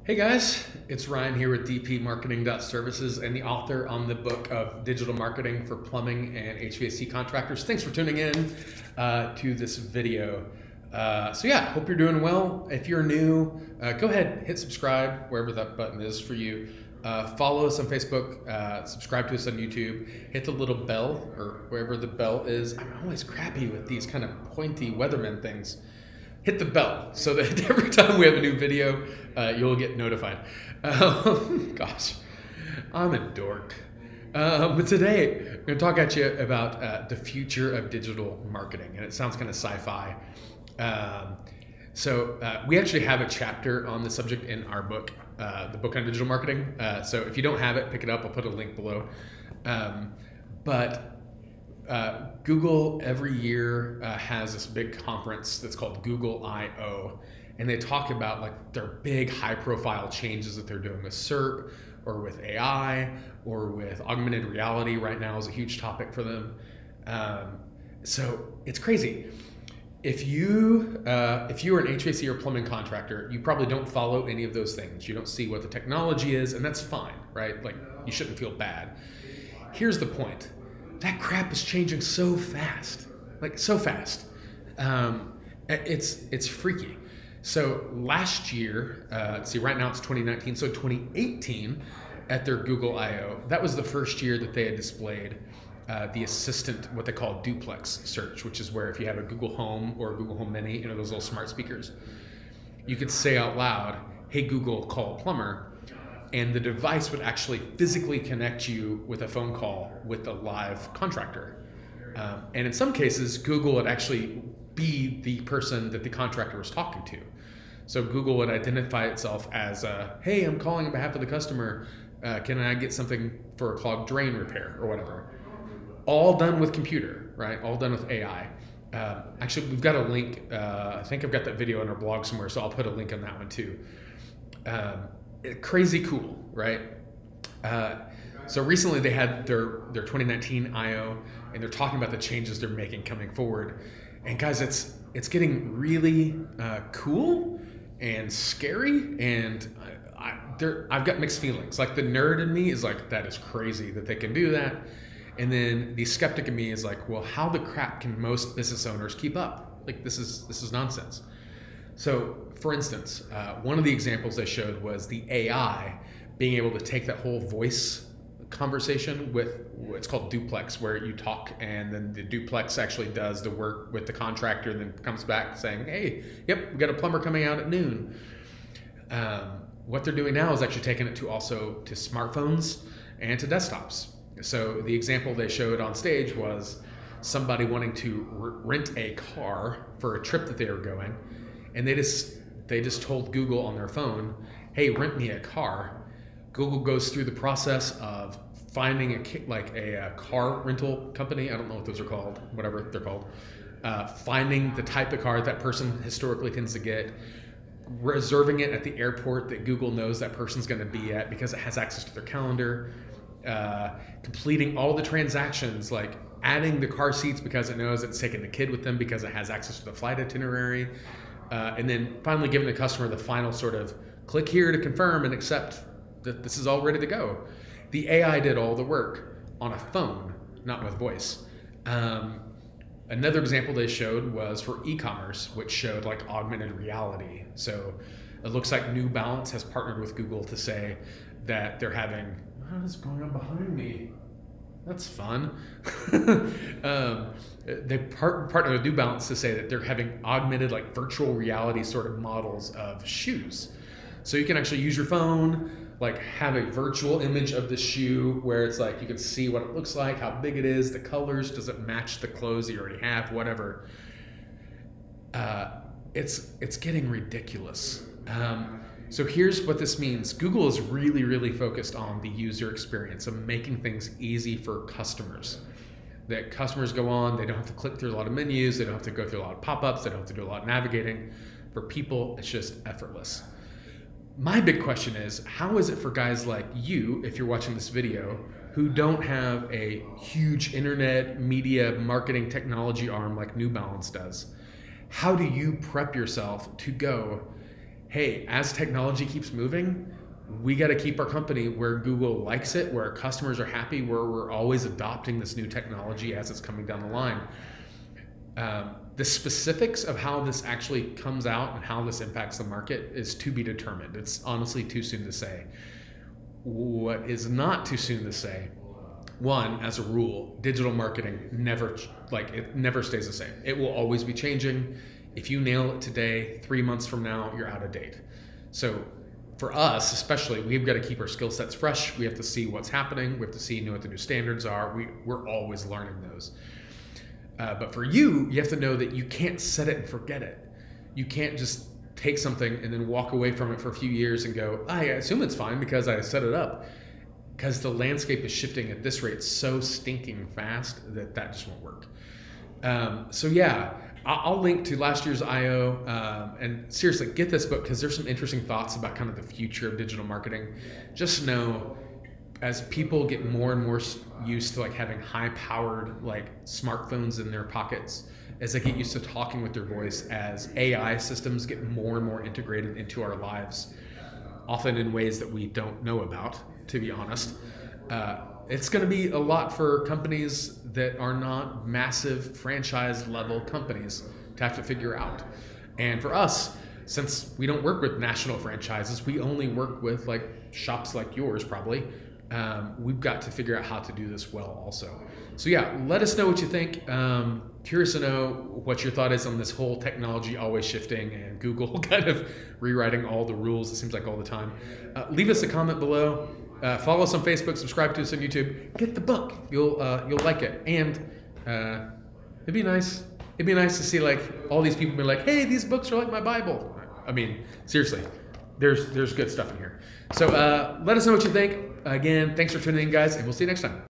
Hey guys, it's Ryan here with DP Marketing.Services and the author on the book of digital marketing for plumbing and HVAC contractors. Thanks for tuning in to this video. Hope you're doing well. If you're new, go ahead, hit subscribe wherever that button is for you. Follow us on Facebook, subscribe to us on YouTube, hit the little bell or wherever the bell is. I'm always crappy with these kind of pointy weatherman things. Hit the bell so that every time we have a new video, you'll get notified. Gosh, I'm a dork. But today, I'm going to talk at you about the future of digital marketing, and it sounds kind of sci-fi. We actually have a chapter on the subject in our book, the book on digital marketing. So if you don't have it, pick it up. I'll put a link below. Google every year has this big conference that's called Google I/O, and they talk about like their big high-profile changes that they're doing with SERP or with AI or with augmented reality. Right now is a huge topic for them. So it's crazy. If you are an HVAC or plumbing contractor, you probably don't follow any of those things. You don't see what the technology is, and that's fine, right? Like, you shouldn't feel bad. Here's the point. That crap is changing so fast, like so fast. It's freaky. So last year, right now it's 2019. So 2018 at their Google I/O, that was the first year that they had displayed the assistant, what they call duplex search, which is where if you have a Google Home or a Google Home Mini, those little smart speakers, you could say out loud, "Hey Google, call a plumber." And the device would actually physically connect you with a phone call with a live contractor. And in some cases, Google would actually be the person that the contractor was talking to. So Google would identify itself as, "Hey, I'm calling on behalf of the customer. Can I get something for a clogged drain repair," or whatever. All done with computer, right? All done with AI. Actually, we've got a link. I think I've got that video on our blog somewhere, so I'll put a link on that one too. Crazy cool, right? So recently they had their 2019 I/O, and they're talking about the changes they're making coming forward. And guys, it's getting really cool and scary, and I've got mixed feelings. Like, the nerd in me is like, that is crazy that they can do that. And then the skeptic in me is like, well, how the crap can most business owners keep up? Like, this is nonsense. So, for instance, one of the examples they showed was the AI being able to take that whole voice conversation with what's called duplex, where you talk and then the duplex actually does the work with the contractor and then comes back saying, "Hey, yep, we got a plumber coming out at noon." What they're doing now is actually taking it to smartphones and to desktops. So the example they showed on stage was somebody wanting to rent a car for a trip that they were going. And they just told Google on their phone, "Hey, rent me a car." Google goes through the process of finding a car rental company. I don't know what those are called, whatever they're called. Finding the type of car that person historically tends to get, reserving it at the airport that Google knows that person's going to be at because it has access to their calendar, completing all the transactions, like adding the car seats because it knows it's taking the kid with them because it has access to the flight itinerary. And then finally giving the customer the final sort of click here to confirm and accept that this is all ready to go. The AI did all the work on a phone, not with voice. Another example they showed was for e-commerce, which showed like augmented reality. So it looks like New Balance has partnered with Google to say that they're having, what is going on behind me? That's fun. They partner with New Balance to say that they're having augmented, like, virtual reality sort of models of shoes. So you can actually use your phone, like have a virtual image of the shoe where it's like you can see what it looks like, how big it is, the colors, does it match the clothes that you already have, whatever. It's getting ridiculous. So here's what this means. Google is really, really focused on the user experience of making things easy for customers. That customers go on, they don't have to click through a lot of menus, they don't have to go through a lot of pop-ups, they don't have to do a lot of navigating. For people, it's just effortless. My big question is, how is it for guys like you, if you're watching this video, who don't have a huge internet, media, marketing, technology arm like New Balance does? How do you prep yourself to go hey, as technology keeps moving, we got to keep our company where Google likes it, where our customers are happy, where we're always adopting this new technology as it's coming down the line. The specifics of how this actually comes out and how this impacts the market is to be determined. It's honestly too soon to say. What is not too soon to say, one, as a rule, digital marketing never stays the same. It will always be changing. If you nail it today, 3 months from now, you're out of date. So for us, especially, we've got to keep our skill sets fresh. We have to see what's happening. We have to know what the new standards are. We're always learning those. But for you, you have to know that you can't set it and forget it. You can't just take something and then walk away from it for a few years and go, I assume it's fine because I set it up. Because the landscape is shifting at this rate so stinking fast that just won't work. So yeah, I'll link to last year's I.O. And seriously, get this book because there's some interesting thoughts about kind of the future of digital marketing. Just know, as people get more and more used to like having high-powered like smartphones in their pockets, as they get used to talking with their voice, as AI systems get more and more integrated into our lives, often in ways that we don't know about, to be honest, it's going to be a lot for companies that are not massive franchise level companies to have to figure out. And for us, since we don't work with national franchises, we only work with like shops like yours probably, we've got to figure out how to do this well also. So yeah, let us know what you think. Curious to know what your thought is on this whole technology always shifting and Google kind of rewriting all the rules, it seems like all the time. Leave us a comment below. Follow us on Facebook, subscribe to us on YouTube. Get the book. You'll like it. And it'd be nice to see like all these people be like, hey, these books are like my Bible. I mean, seriously, there's good stuff in here. So let us know what you think. Again, thanks for tuning in, guys, and we'll see you next time.